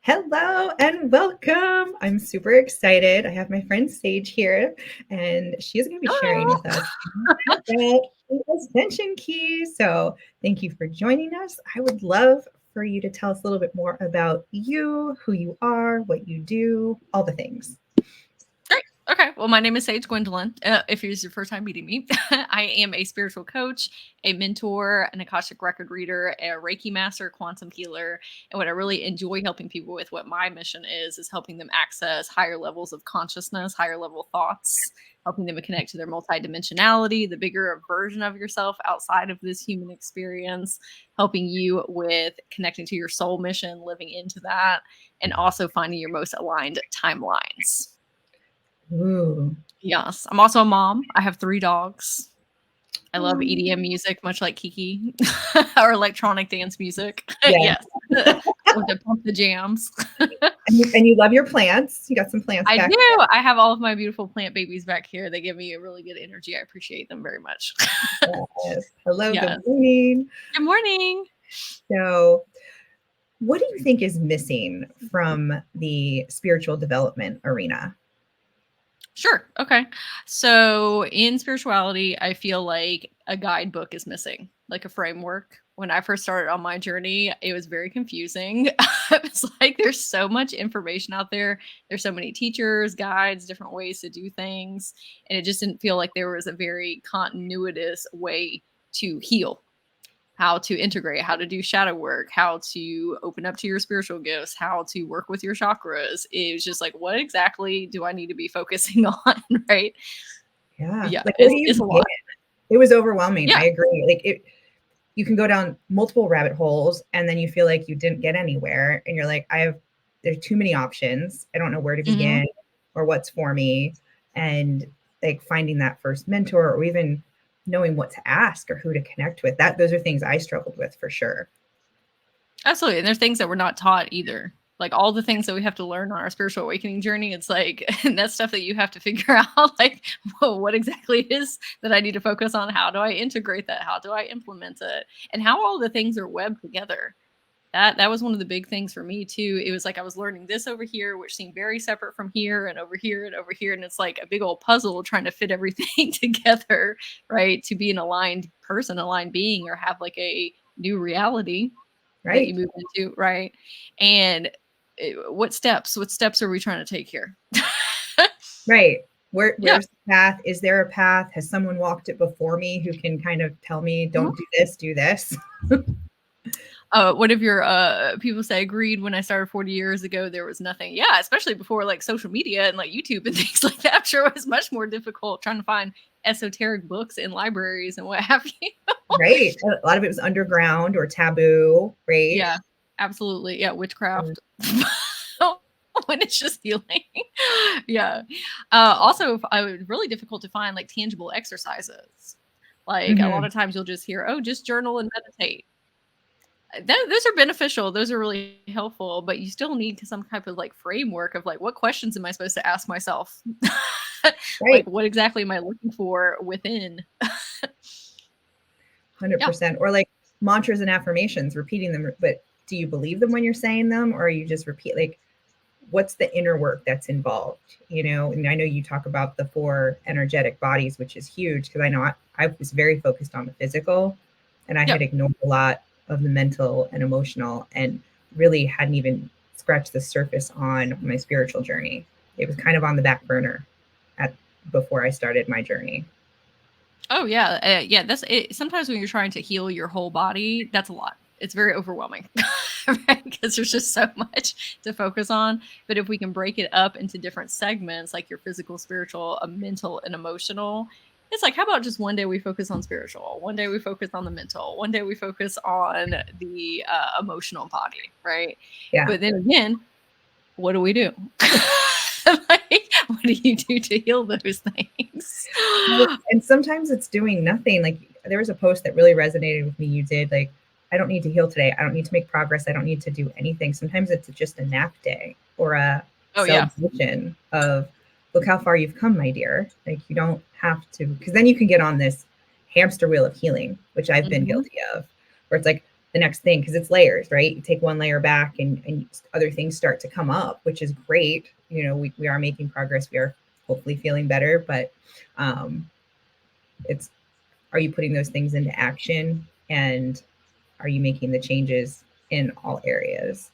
Hello and welcome. I'm super excited. I have my friend Sage here, and she's going to be sharing with us about the ascension key. So, thank you for joining us. I would love for you to tell us a little bit more about you, who you are, what you do, all the things. Great. Okay. Well, my name is Sage Gwendolyn. If it's your first time meeting me, I am a spiritual coach, a mentor, an Akashic Record reader, a Reiki master, quantum healer. And what I really enjoy helping people with, what my mission is helping them access higher levels of consciousness, higher level thoughts, helping them to connect to their multidimensionality, the bigger version of yourself outside of this human experience, helping you with connecting to your soul mission, living into that, and also finding your most aligned timelines. Ooh. Yes. I'm also a mom. I have 3 dogs. I love EDM music, much like Kiki, or electronic dance music. Yeah. Yes. With the pump the jams. And you love your plants. You got some plants I back do. there. I have all of my beautiful plant babies back here. They give me a really good energy. I appreciate them very much. Yes. Hello, Yes. good morning. Good morning. So, what do you think is missing from the spiritual development arena? Sure. Okay. So in spirituality, I feel like a guidebook is missing, like a framework. When I first started on my journey, it was very confusing. It's like there's so much information out there. There's so many teachers, guides, different ways to do things. And it just didn't feel like there was a very continuous way to heal, how to integrate, how to do shadow work, how to open up to your spiritual gifts, how to work with your chakras. It was just like, what exactly do I need to be focusing on? Right. Yeah. Yeah. Like, where do you It's a begin? lot. It was overwhelming. Yeah. I agree. Like you can go down multiple rabbit holes and then you feel like you didn't get anywhere. And you're like, there's too many options. I don't know where to Mm-hmm. begin or what's for me. And like finding that first mentor or even knowing what to ask or who to connect with. Those are things I struggled with for sure. Absolutely. And there's things that we're not taught either. Like all the things that we have to learn on our spiritual awakening journey, it's like, and that's stuff that you have to figure out, like, whoa, what exactly is that I need to focus on? How do I integrate that? How do I implement it? And how all the things are webbed together. That was one of the big things for me too. It was like I was learning this over here, which seemed very separate from here and over here and over here. And it's like a big old puzzle trying to fit everything together, right? To be an aligned person, aligned being, or have like a new reality that you Right. move into, right? And what steps are we trying to take here? Right. Yeah. Where's the path? Is there a path? Has someone walked it before me who can kind of tell me, don't do this, do this? One of your people say agreed when I started 40 years ago, there was nothing. Yeah, especially before like social media and like YouTube and things like that. I'm sure it was much more difficult trying to find esoteric books in libraries and what have you. Right. A lot of it was underground or taboo, right? Yeah, absolutely. Yeah, witchcraft. When it's just healing. Yeah. Also, it was really difficult to find like tangible exercises. Like a lot of times you'll just hear, oh, just journal and meditate. Those are beneficial. Those are really helpful, but you still need some type of like framework of like, what questions am I supposed to ask myself? Right. Like, what exactly am I looking for within? 100%. Or like mantras and affirmations, repeating them. But do you believe them when you're saying them? Or are you just like, what's the inner work that's involved? And I know you talk about the 4 energetic bodies, which is huge because I know I was very focused on the physical and I had ignored a lot of the mental and emotional and really hadn't even scratched the surface on my spiritual journey. It was kind of on the back burner before I started my journey. Oh yeah, yeah. That's it. Sometimes when you're trying to heal your whole body, that's a lot. It's very overwhelming, right? Because there's just so much to focus on. But if we can break it up into different segments, like your physical, spiritual, mental, and emotional, it's like, how about just one day we focus on spiritual, one day we focus on the mental, one day we focus on the emotional body, right? Yeah. But then again, what do we do? Like, what do you do to heal those things? And sometimes it's doing nothing. Like there was a post that really resonated with me. You did like, I don't need to heal today. I don't need to make progress. I don't need to do anything. Sometimes it's just a nap day or a celebration of look how far you've come, my dear. Like you don't have to, because then you can get on this hamster wheel of healing, which I've been guilty of, where it's like, the next thing, because it's layers, right? You take one layer back and other things start to come up, which is great. You know, we are making progress. We are hopefully feeling better, but it's, are you putting those things into action, and are you making the changes in all areas?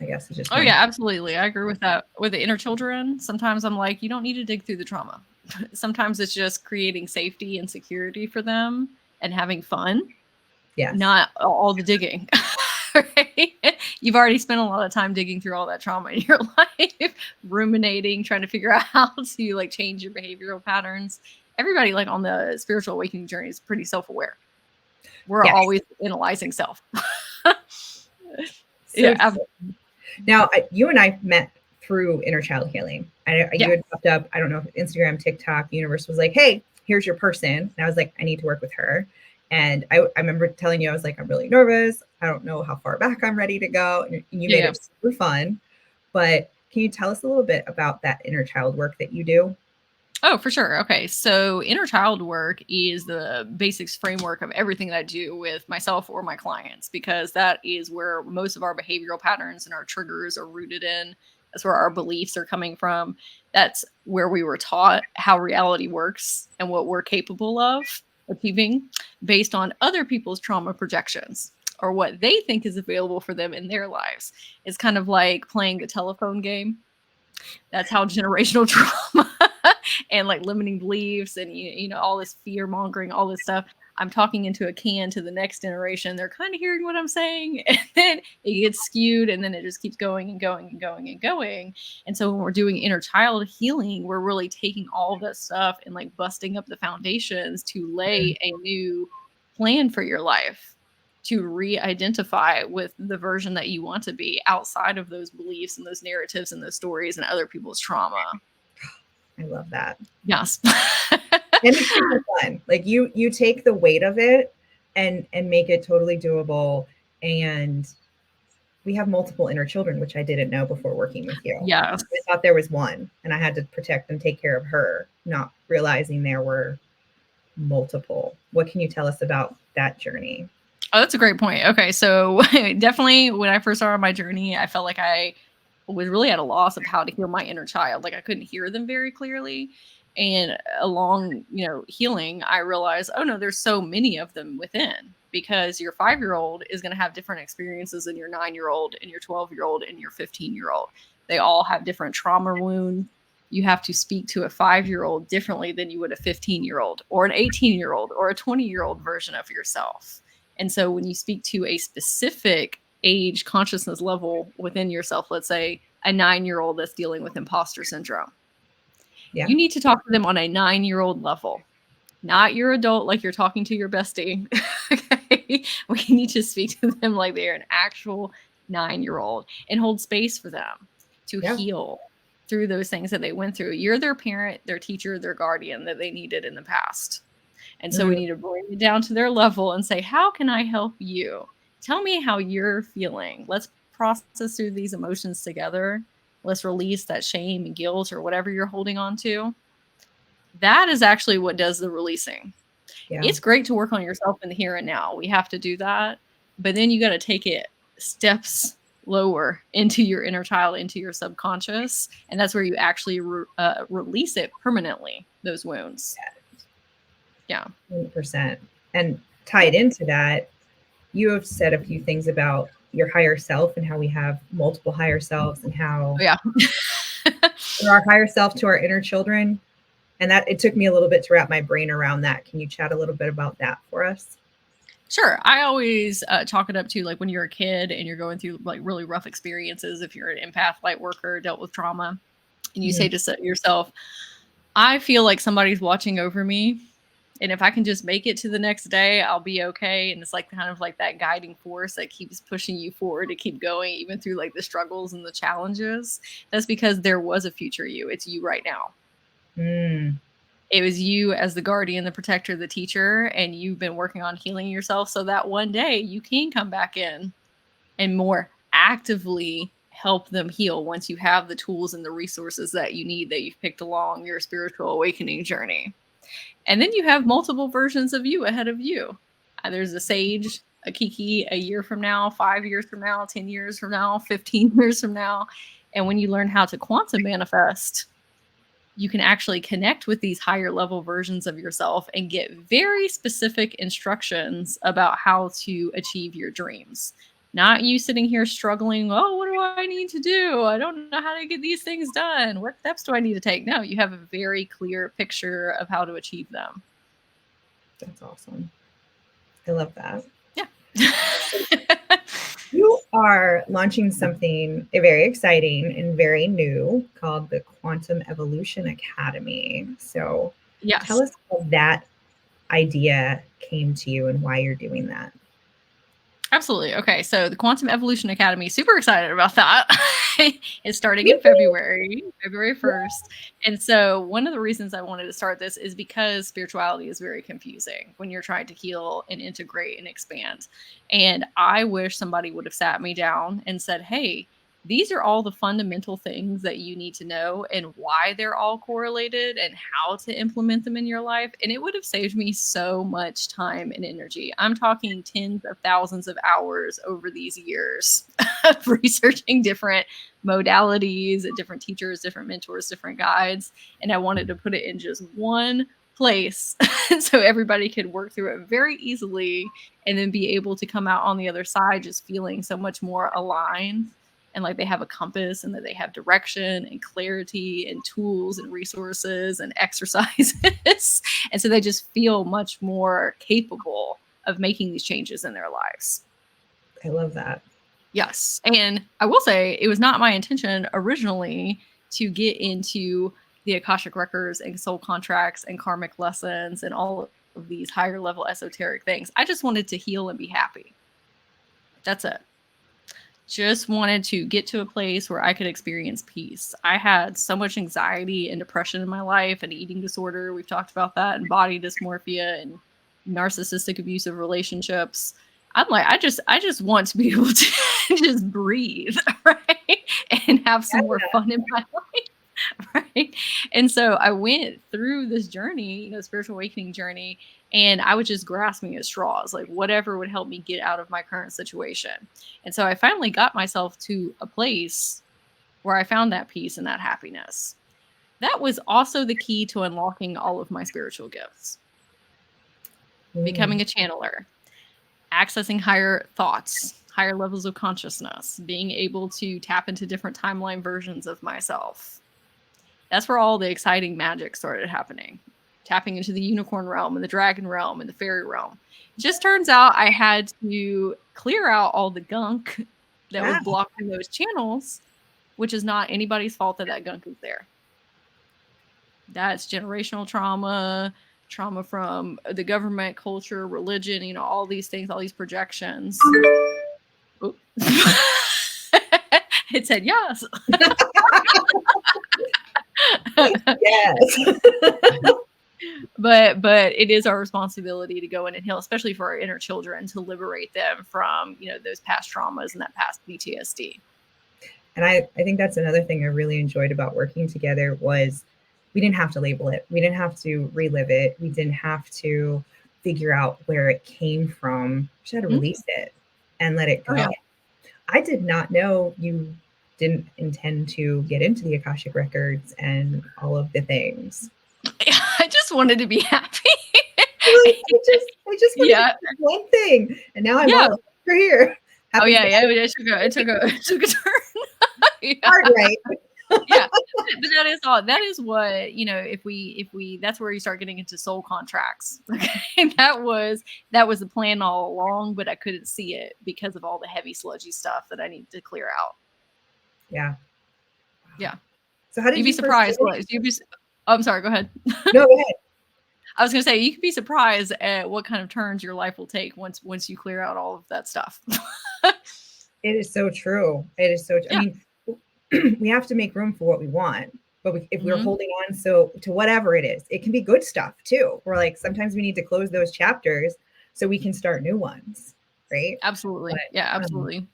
I guess is just Oh my, yeah, absolutely. I agree with that. With the inner children, sometimes I'm like, you don't need to dig through the trauma. Sometimes it's just creating safety and security for them and having fun, yes. not all the digging. Right? You've already spent a lot of time digging through all that trauma in your life, ruminating, trying to figure out how to like change your behavioral patterns. Everybody like on the spiritual awakening journey is pretty self-aware. We're Yes. always analyzing self. So Yeah. now, you and I met through inner child healing. You Yeah. had popped up, I don't know, Instagram, TikTok, universe was like, hey, here's your person. And I was like, I need to work with her. And I remember telling you, I was like, I'm really nervous. I don't know how far back I'm ready to go. And you made it super fun. But can you tell us a little bit about that inner child work that you do? Oh, for sure. Okay. So inner child work is the basics framework of everything that I do with myself or my clients, because that is where most of our behavioral patterns and our triggers are rooted in. That's where our beliefs are coming from. That's where we were taught how reality works and what we're capable of achieving based on other people's trauma projections or what they think is available for them in their lives. It's kind of like playing the telephone game. That's how generational trauma and like limiting beliefs and you know all this fear mongering, all this stuff. I'm talking into a can to the next generation. They're kind of hearing what I'm saying, and then it gets skewed, and then it just keeps going and going and going and going. And so when we're doing inner child healing, we're really taking all of that stuff and like busting up the foundations to lay a new plan for your life, to re-identify with the version that you want to be outside of those beliefs and those narratives and those stories and other people's trauma. I love that. Yes. And it's super fun. Like you take the weight of it and make it totally doable. And we have multiple inner children, which I didn't know before working with you. Yes. I thought there was one, and I had to protect and take care of her, not realizing there were multiple. What can you tell us about that journey? Oh, that's a great point. Okay, so definitely when I first started my journey, I felt like I was really at a loss of how to heal my inner child. Like I couldn't hear them very clearly. And along, you know, healing, I realized, oh no, there's so many of them within, because your 5-year-old is going to have different experiences than your 9-year-old and your 12-year-old and your 15-year-old. They all have different trauma wounds. You have to speak to a 5-year-old differently than you would a 15-year-old or an 18-year-old or a 20-year-old version of yourself. And so when you speak to a specific age consciousness level within yourself, let's say a 9-year-old that's dealing with imposter syndrome, you need to talk to them on a 9-year-old level, not your adult like you're talking to your bestie. Okay, we need to speak to them like they're an actual 9-year-old and hold space for them to heal through those things that they went through. You're their parent, their teacher, their guardian that they needed in the past. And so we need to bring it down to their level and say, how can I help you? Tell me how you're feeling. Let's process through these emotions together. Let's release that shame and guilt or whatever you're holding on to. That is actually what does the releasing. Yeah. It's great to work on yourself in the here and now. We have to do that. But then you got to take it steps lower into your inner child, into your subconscious. And that's where you actually release it permanently, those wounds. Yeah. 100%. And tied into that, you have said a few things about your higher self and how we have multiple higher selves and how our higher self to our inner children. And that it took me a little bit to wrap my brain around that. Can you chat a little bit about that for us? Sure. I always chalk it up to like when you're a kid and you're going through like really rough experiences. If you're an empath, light worker, dealt with trauma, and you say to yourself, I feel like somebody's watching over me. And if I can just make it to the next day, I'll be okay. And it's like kind of like that guiding force that keeps pushing you forward to keep going, even through like the struggles and the challenges. That's because there was a future you. It's you right now. It was you as the guardian, the protector, the teacher, and you've been working on healing yourself so that one day you can come back in and more actively help them heal once you have the tools and the resources that you need that you've picked along your spiritual awakening journey. And then you have multiple versions of you ahead of you. There's a sage a Kiki a year from now, 5 years from now, 10 years from now, 15 years from now. And when you learn how to quantum manifest, you can actually connect with these higher level versions of yourself and get very specific instructions about how to achieve your dreams. Not you sitting here struggling, oh, what do I need to do? I don't know how to get these things done. What steps do I need to take? No, you have a very clear picture of how to achieve them. That's awesome. I love that. Yeah. You are launching something very exciting and very new called the Quantum Evolution Academy. So Yes. tell us how that idea came to you and why you're doing that. Absolutely. Okay. So the Quantum Evolution Academy, super excited about that. It's starting in February 1st. And so one of the reasons I wanted to start this is because spirituality is very confusing when you're trying to heal and integrate and expand. And I wish somebody would have sat me down and said, hey, these are all the fundamental things that you need to know and why they're all correlated and how to implement them in your life. And it would have saved me so much time and energy. I'm talking tens of thousands of hours over these years of researching different modalities, different teachers, different mentors, different guides. And I wanted to put it in just one place so everybody could work through it very easily and then be able to come out on the other side just feeling so much more aligned and like they have a compass and that they have direction and clarity and tools and resources and exercises. And so they just feel much more capable of making these changes in their lives. I love that. Yes. And I will say it was not my intention originally to get into the Akashic Records and soul contracts and karmic lessons and all of these higher level esoteric things. I just wanted to heal and be happy. That's it. Just wanted to get to a place where I could experience peace. I had so much anxiety and depression in my life and eating disorder. We've talked about that, and body dysmorphia and narcissistic abusive relationships. I'm like, I just want to be able to just breathe, right? And have some more fun in my life. Right. And so I went through this journey, spiritual awakening journey, and I was just grasping at straws, like whatever would help me get out of my current situation. And so I finally got myself to a place where I found that peace and that happiness. That was also the key to unlocking all of my spiritual gifts. Becoming a channeler, accessing higher thoughts, higher levels of consciousness, being able to tap into different timeline versions of myself. That's where all the exciting magic started happening. Tapping into the unicorn realm and the dragon realm and the fairy realm. It just turns out I had to clear out all the gunk that was blocking those channels, which is not anybody's fault that gunk is there. That's generational trauma from the government, culture, religion, all these things, all these projections. It said yes. Yes. But it is our responsibility to go in and heal, especially for our inner children, to liberate them from those past traumas and that past PTSD. And I think that's another thing I really enjoyed about working together was we didn't have to label it. We didn't have to relive it. We didn't have to figure out where it came from. We just had to release it and let it go. Oh, yeah. I did not know you didn't intend to get into the Akashic Records and all of the things. I just wanted to be happy. I just wanted to do one thing, and now I'm all over here. It took a turn. Hard, right? Yeah, but that is all. That is what if we that's where you start getting into soul contracts. Okay, that was the plan all along, but I couldn't see it because of all the heavy sludgy stuff that I need to clear out. Yeah. Yeah. So how did you'd be surprised? I'm sorry. Go ahead. No, go ahead. I was going to say you could be surprised at what kind of turns your life will take once you clear out all of that stuff. It is so true. It is so true. Yeah. I mean, we have to make room for what we want, but if we're holding on to whatever it is, it can be good stuff too. We're like, sometimes we need to close those chapters so we can start new ones, right? Absolutely. But, absolutely.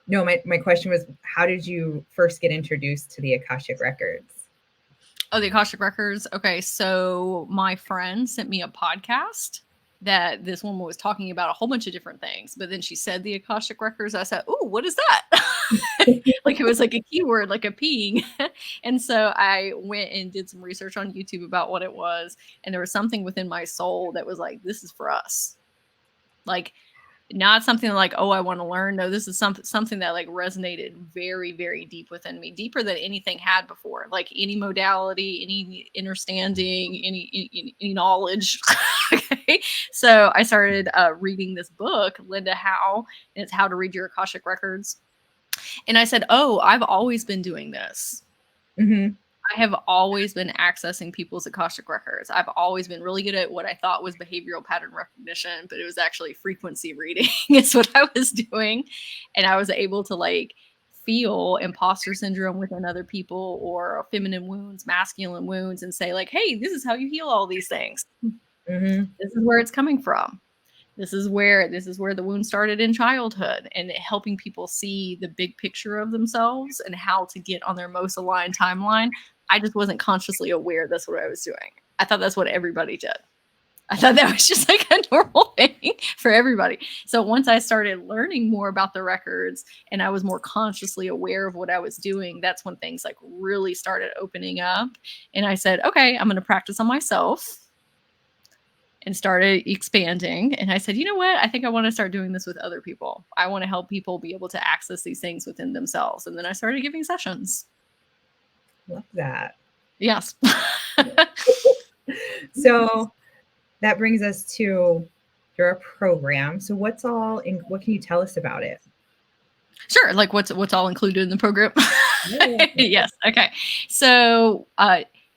No, my question was, how did you first get introduced to the Akashic Records? Oh, the Akashic Records. Okay, so my friend sent me a podcast that this woman was talking about a whole bunch of different things, but then she said the Akashic Records. I said, "Oh, what is that?" Like it was like a keyword, like a ping. And so I went and did some research on YouTube about what it was, and there was something within my soul that was like, "This is for us." Like, not something like, oh, I want to learn. No, this is something that like resonated very, very deep within me, deeper than anything had before. Like any modality, any understanding, any knowledge. Okay, so I started reading this book, Linda Howe, and it's How to Read Your Akashic Records. And I said, oh, I've always been doing this. Mm-hmm. I have always been accessing people's Akashic Records. I've always been really good at what I thought was behavioral pattern recognition, but it was actually frequency reading is what I was doing. And I was able to like feel imposter syndrome within other people or feminine wounds, masculine wounds, and say like, hey, this is how you heal all these things. Mm-hmm. This is where it's coming from. This is where the wound started in childhood, and helping people see the big picture of themselves and how to get on their most aligned timeline. I just wasn't consciously aware that's what I was doing. I thought that's what everybody did. I thought that was just like a normal thing for everybody. So once I started learning more about the records and I was more consciously aware of what I was doing, that's when things like really started opening up. And I said, okay, I'm going to practice on myself, and started expanding. And I said, you know what? I think I want to start doing this with other people. I want to help people be able to access these things within themselves. And then I started giving sessions. Love that. Yes. So that brings us to your program. So what can you tell us about it? Sure. Like what's all included in the program? Yeah. Yes. Okay. So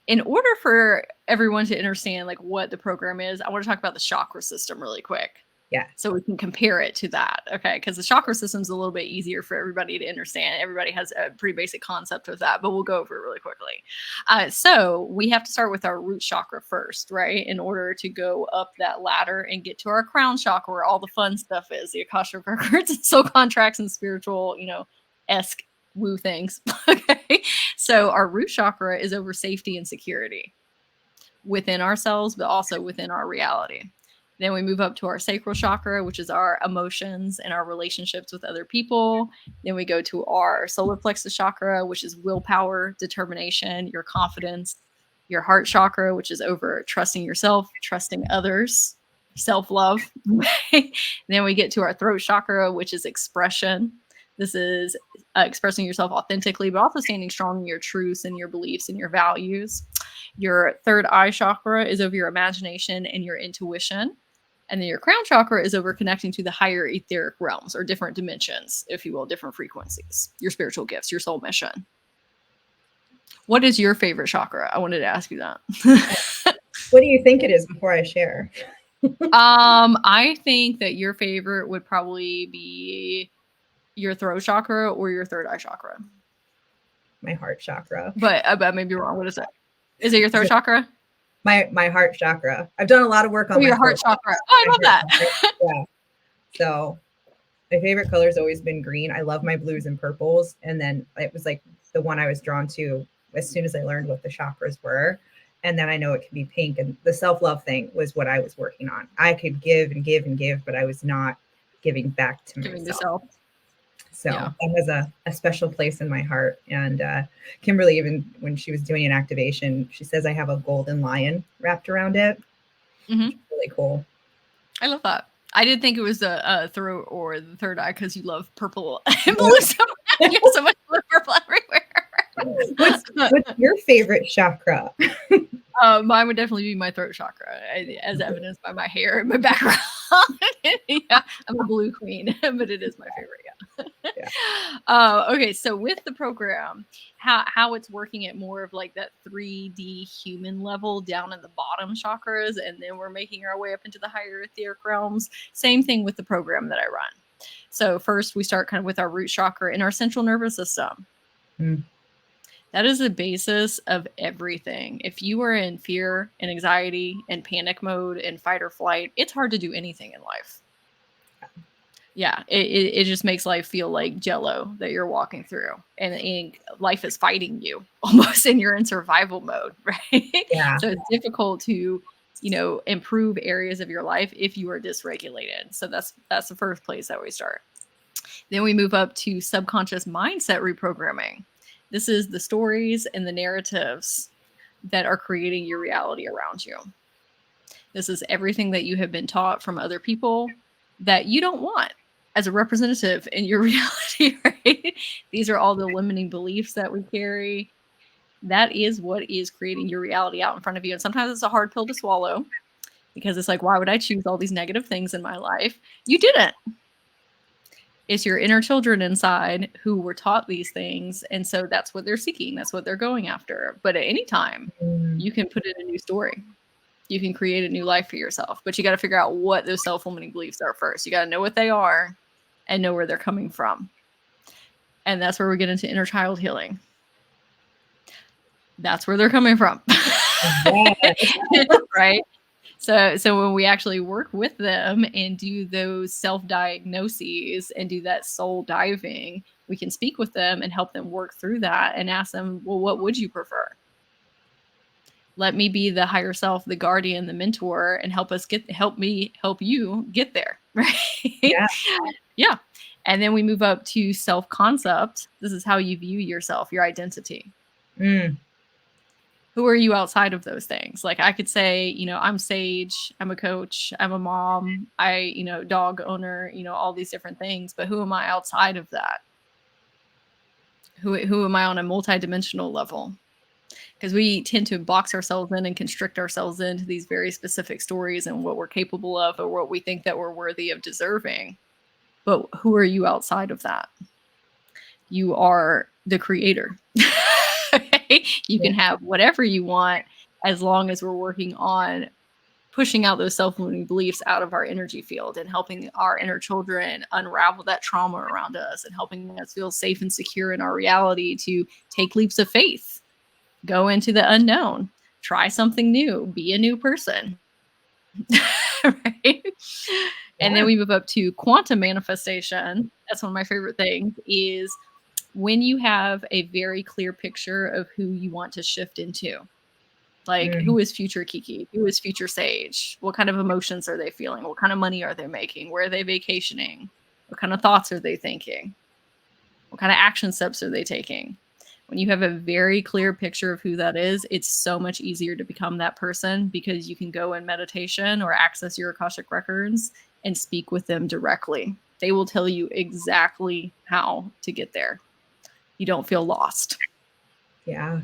in order for everyone to understand like what the program is, I want to talk about the chakra system really quick. Yeah. So we can compare it to that. Okay. Because the chakra system is a little bit easier for everybody to understand. Everybody has a pretty basic concept of that, but we'll go over it really quickly. So we have to start with our root chakra first, right? In order to go up that ladder and get to our crown chakra, where all the fun stuff is, the Akashic Records and soul contracts and spiritual, esque woo things. Okay. So our root chakra is over safety and security within ourselves, but also within our reality. Then we move up to our sacral chakra, which is our emotions and our relationships with other people. Then we go to our solar plexus chakra, which is willpower, determination, your confidence. Your heart chakra, which is over trusting yourself, trusting others, self-love. Then we get to our throat chakra, which is expression. This is expressing yourself authentically, but also standing strong in your truths and your beliefs and your values. Your third eye chakra is over your imagination and your intuition. And then your crown chakra is over connecting to the higher etheric realms, or different dimensions, if you will, different frequencies, your spiritual gifts, your soul mission. What is your favorite chakra? I wanted to ask you that. What do you think it is before I share? I think that your favorite would probably be your throat chakra or your third eye chakra. My heart chakra. But I may be wrong. What is it? Is it your throat chakra? My heart chakra. I've done a lot of work on your heart chakra. Oh, I love that. Yeah. So my favorite color has always been green. I love my blues and purples. And then it was like the one I was drawn to as soon as I learned what the chakras were. And then I know it can be pink. And the self-love thing was what I was working on. I could give and give and give, but I was not giving back to myself. So that has a special place in my heart. And Kimberly, even when she was doing an activation, she says I have a golden lion wrapped around it. Mm-hmm. It's really cool. I love that. I did think it was the throat or the third eye because you love purple and blue so much. You have so much purple everywhere. What's your favorite chakra? Mine would definitely be my throat chakra, as evidenced by my hair and my background. Yeah, I'm a blue queen, but it is my favorite. Yeah. Okay, so with the program, how it's working at more of like that 3D human level down in the bottom chakras, and then we're making our way up into the higher etheric realms. Same thing with the program that I run. So first we start kind of with our root chakra in our central nervous system. That is the basis of everything. If you are in fear and anxiety and panic mode and fight or flight, it's hard to do anything in life. Yeah, it just makes life feel like jello that you're walking through. And life is fighting you almost, and you're in survival mode, right? Yeah. So it's difficult to improve areas of your life if you are dysregulated. So that's the first place that we start. Then we move up to subconscious mindset reprogramming. This is the stories and the narratives that are creating your reality around you. This is everything that you have been taught from other people that you don't want as a representative in your reality, right? These are all the limiting beliefs that we carry. That is what is creating your reality out in front of you. And sometimes it's a hard pill to swallow because it's like, why would I choose all these negative things in my life? You didn't. It's your inner children inside who were taught these things. And so that's what they're seeking. That's what they're going after. But at any time, you can put in a new story. You can create a new life for yourself. But you got to figure out what those self-limiting beliefs are first. You got to know what they are and know where they're coming from. And that's where we get into inner child healing. That's where they're coming from. Right? So when we actually work with them and do those self-diagnoses and do that soul diving, we can speak with them and help them work through that and ask them, well, what would you prefer? Let me be the higher self, the guardian, the mentor, and help you get there. Right? Yeah. And then we move up to self-concept. This is how you view yourself, your identity. Who are you outside of those things? Like I could say, I'm Sage, I'm a coach, I'm a mom, dog owner, all these different things. But who am I outside of that? Who am I on a multidimensional level? Because we tend to box ourselves in and constrict ourselves into these very specific stories and what we're capable of or what we think that we're worthy of deserving. But who are you outside of that? You are the creator. You can have whatever you want as long as we're working on pushing out those self-limiting beliefs out of our energy field and helping our inner children unravel that trauma around us and helping us feel safe and secure in our reality to take leaps of faith, go into the unknown, try something new, be a new person. Right? And then we move up to quantum manifestation. That's one of my favorite things is when you have a very clear picture of who you want to shift into. Like, who is future Kiki? Who is future Sage? What kind of emotions are they feeling? What kind of money are they making? Where are they vacationing? What kind of thoughts are they thinking? What kind of action steps are they taking? When you have a very clear picture of who that is, it's so much easier to become that person because you can go in meditation or access your Akashic records and speak with them directly. They will tell you exactly how to get there. You don't feel lost. Yeah.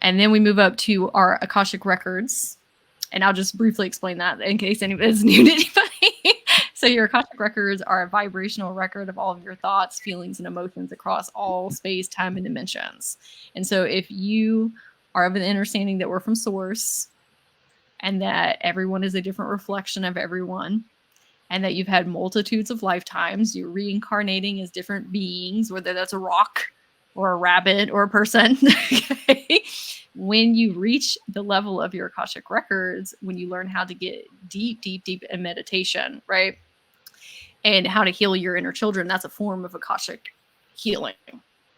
And then we move up to our Akashic records. And I'll just briefly explain that in case anybody's new to anybody. So your Akashic records are a vibrational record of all of your thoughts, feelings, and emotions across all space, time, and dimensions. And so if you are of an understanding that we're from source and that everyone is a different reflection of everyone, and that you've had multitudes of lifetimes, you're reincarnating as different beings, whether that's a rock or a rabbit or a person. Okay? When you reach the level of your Akashic records, when you learn how to get deep in meditation, right? And how to heal your inner children, that's a form of Akashic healing,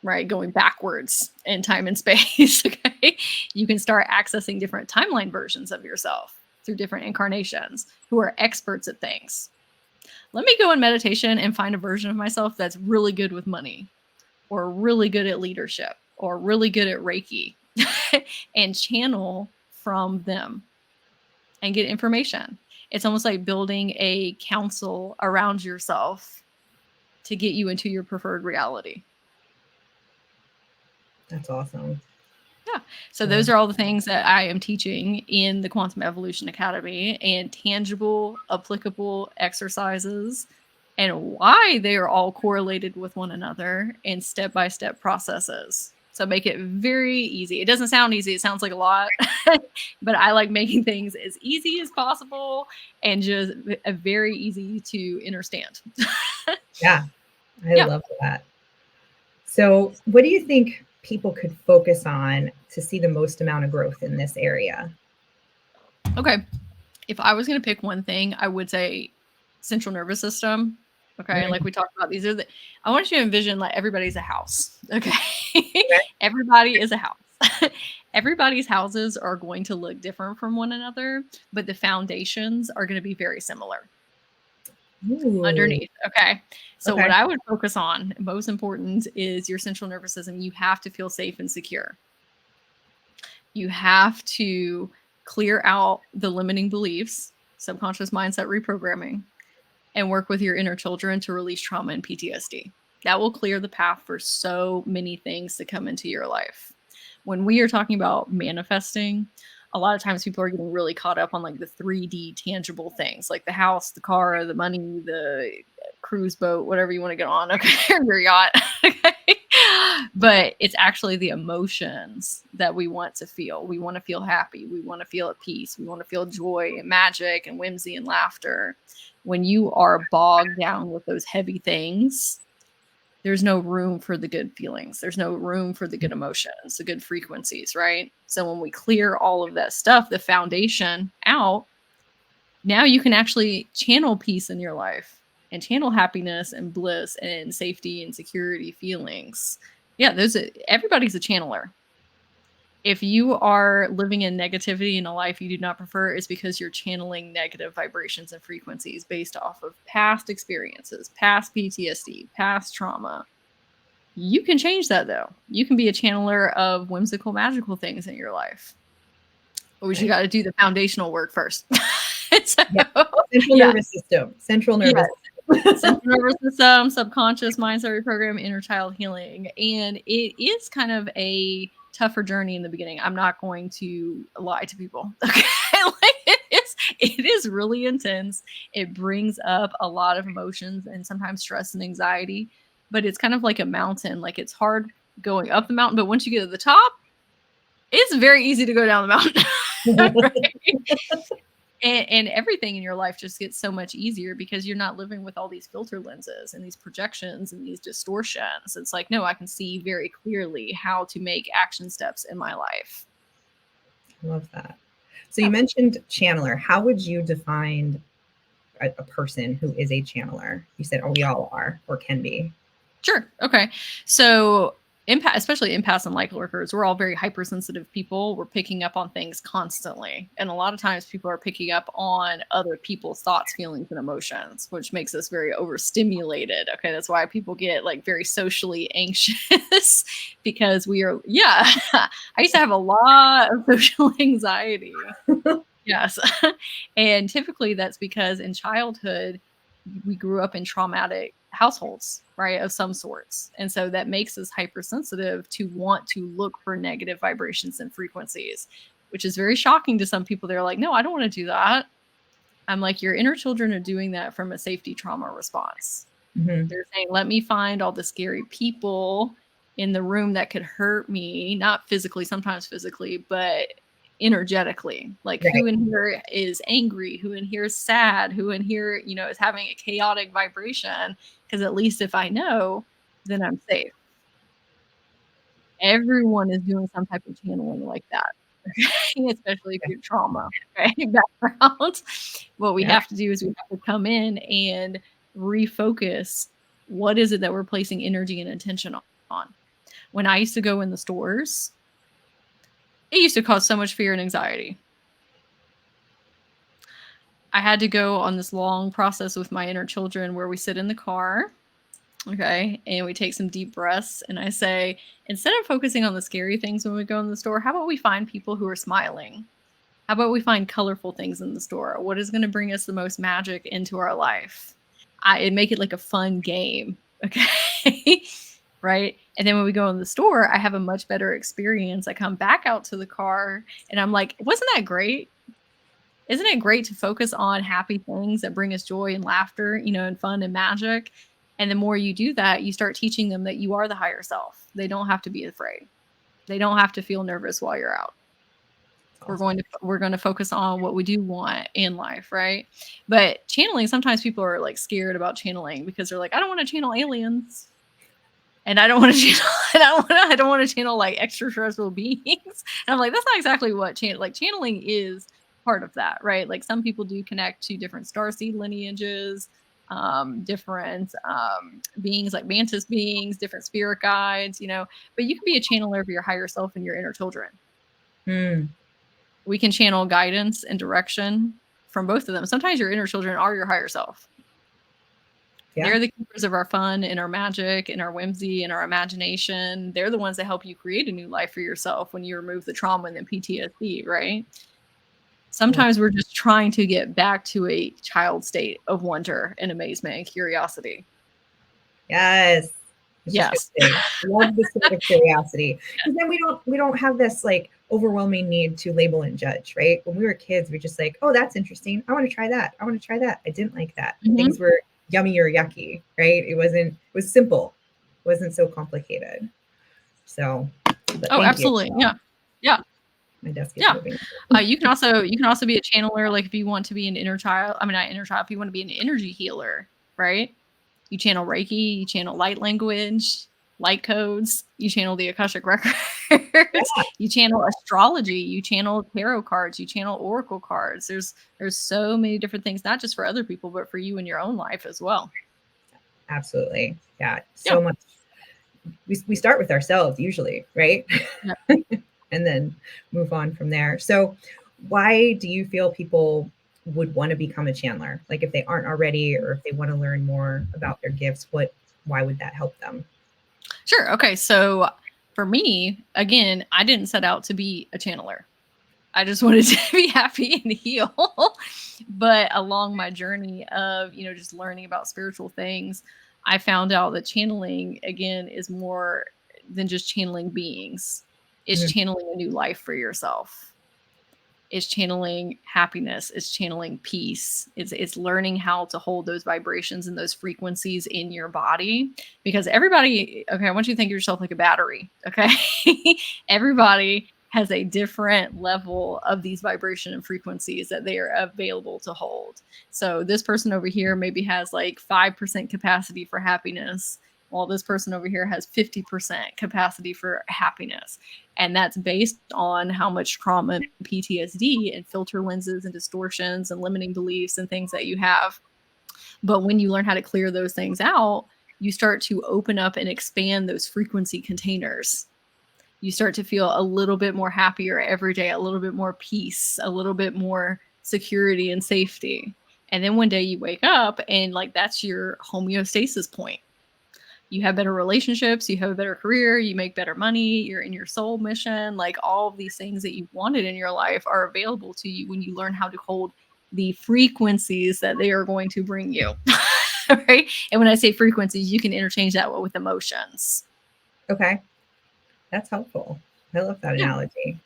right? Going backwards in time and space, okay? You can start accessing different timeline versions of yourself through different incarnations who are experts at things. Let me go in meditation and find a version of myself that's really good with money or really good at leadership or really good at Reiki and channel from them and get information. It's almost like building a council around yourself to get you into your preferred reality. That's awesome. Yeah. So those are all the things that I am teaching in the Quantum Evolution Academy and tangible, applicable exercises and why they are all correlated with one another and step-by-step processes. So make it very easy. It doesn't sound easy. It sounds like a lot, but I like making things as easy as possible and just very easy to understand. Yeah. I love that. So what do you think people could focus on to see the most amount of growth in this area? Okay. If I was going to pick one thing, I would say central nervous system. Okay. Like we talked about, I want you to envision like everybody's a house. Okay. Everybody is a house. Everybody's houses are going to look different from one another, but the foundations are going to be very similar. Ooh. Underneath. Okay. So Okay. what I would focus on, most important, is your central nervous system. You have to feel safe and secure. You have to clear out the limiting beliefs, subconscious mindset reprogramming, and work with your inner children to release trauma and PTSD. That will clear the path for so many things to come into your life. When we are talking about manifesting, a lot of times people are getting really caught up on like the 3D tangible things, like the house, the car, the money, the cruise boat, whatever you want to get on, okay, your yacht. Okay. But it's actually the emotions that we want to feel. We want to feel happy. We want to feel at peace. We want to feel joy and magic and whimsy and laughter. When you are bogged down with those heavy things, there's no room for the good feelings. There's no room for the good emotions, the good frequencies, right? So when we clear all of that stuff, the foundation out, now you can actually channel peace in your life and channel happiness and bliss and safety and security feelings. Yeah, everybody's a channeler. If you are living in negativity in a life you do not prefer, it's because you're channeling negative vibrations and frequencies based off of past experiences, past PTSD, past trauma. You can change that though. You can be a channeler of whimsical, magical things in your life. But you got to do the foundational work first. So, Yeah. Central nervous system. Central nervous system. Central nervous system, subconscious mindset reprogram, inner child healing. And it is kind of a tougher journey in the beginning. I'm not going to lie to people. Okay. Like it is really intense. It brings up a lot of emotions and sometimes stress and anxiety, but it's kind of like a mountain. Like it's hard going up the mountain, but once you get to the top, it's very easy to go down the mountain. Right? And everything in your life just gets so much easier because you're not living with all these filter lenses and these projections and these distortions. It's like, no, I can see very clearly how to make action steps in my life. I love that. So you mentioned channeler. How would you define a person who is a channeler? You said, oh, we all are or can be. Sure. Okay. So especially empaths and light workers, we're all very hypersensitive people. We're picking up on things constantly. And a lot of times people are picking up on other people's thoughts, feelings, and emotions, which makes us very overstimulated. Okay. That's why people get like very socially anxious because we are, yeah. I used to have a lot of social anxiety. Yes. And typically that's because in childhood, we grew up in traumatic households, right, of some sorts. And so that makes us hypersensitive to want to look for negative vibrations and frequencies, which is very shocking to some people. They're like, no, I don't want to do that. I'm like, your inner children are doing that from a safety trauma response. Mm-hmm. They're saying, let me find all the scary people in the room that could hurt me, not physically, sometimes physically, but energetically. Like Right. who in here is angry, who in here is sad, who in here, is having a chaotic vibration. Because at least if I know, then I'm safe. Everyone is doing some type of channeling like that. Especially if you're trauma, okay, background. What we Yeah. have to do is we have to come in and refocus. What is it that we're placing energy and intention on? When I used to go in the stores, it used to cause so much fear and anxiety. I had to go on this long process with my inner children where we sit in the car, okay, and we take some deep breaths. And I say, instead of focusing on the scary things when we go in the store, how about we find people who are smiling? How about we find colorful things in the store? What is going to bring us the most magic into our life? I'd make it like a fun game, okay? Right? And then when we go in the store, I have a much better experience. I come back out to the car and I'm like, wasn't that great? Isn't it great to focus on happy things that bring us joy and laughter, and fun and magic? And the more you do that, you start teaching them that you are the higher self. They don't have to be afraid. They don't have to feel nervous while you're out. Awesome. We're going to focus on what we do want in life, right? But channeling, sometimes people are like scared about channeling because they're like, I don't want to channel aliens. And I don't want to channel, I don't want to channel like extraterrestrial beings. And I'm like, that's not exactly what channeling is part of that, right? Like some people do connect to different starseed lineages, different beings like mantis beings, different spirit guides, but you can be a channeler of your higher self and your inner children. Mm. We can channel guidance and direction from both of them. Sometimes your inner children are your higher self. Yeah. They're the keepers of our fun and our magic and our whimsy and our imagination. They're the ones that help you create a new life for yourself when you remove the trauma and the PTSD, right? Sometimes we're just trying to get back to a child state of wonder and amazement and curiosity. Yes. Yes. Love the state of curiosity. Because then we don't have this like overwhelming need to label and judge, right? When we were kids, we just like, oh, that's interesting. I want to try that. I want to try that. I didn't like that. Mhm. Things were yummy or yucky, right? It was simple. It wasn't so complicated. So Oh, absolutely. Yeah. Yeah. My desk is Yeah. moving. You can also be a channeler, like if you want to be an inner child. I mean, not inner child. If you want to be an energy healer, right? You channel Reiki. You channel light language, light codes. You channel the Akashic Records. You channel astrology. You channel tarot cards. You channel oracle cards. There's so many different things, not just for other people, but for you in your own life as well. Absolutely. Yeah. So much. We start with ourselves usually, right? Yeah. And then move on from there. So why do you feel people would want to become a channeler? Like if they aren't already, or if they want to learn more about their gifts, why would that help them? Sure. Okay. So for me, again, I didn't set out to be a channeler. I just wanted to be happy and heal. But along my journey of, just learning about spiritual things, I found out that channeling, again, is more than just channeling beings. It's channeling a new life for yourself. It's channeling happiness. It's channeling peace. It's learning how to hold those vibrations and those frequencies in your body. Because everybody, okay, I want you to think of yourself like a battery, okay? Everybody has a different level of these vibration and frequencies that they are available to hold. So this person over here maybe has like 5% capacity for happiness, while this person over here has 50% capacity for happiness. And that's based on how much trauma and PTSD and filter lenses and distortions and limiting beliefs and things that you have. But when you learn how to clear those things out, you start to open up and expand those frequency containers. You start to feel a little bit more happier every day, a little bit more peace, a little bit more security and safety. And then one day you wake up and like that's your homeostasis point. You have better relationships, you have a better career, you make better money, you're in your soul mission. Like all of these things that you wanted in your life are available to you when you learn how to hold the frequencies that they are going to bring you. Right? And when I say frequencies, you can interchange that with emotions. Okay. That's helpful. I love that analogy.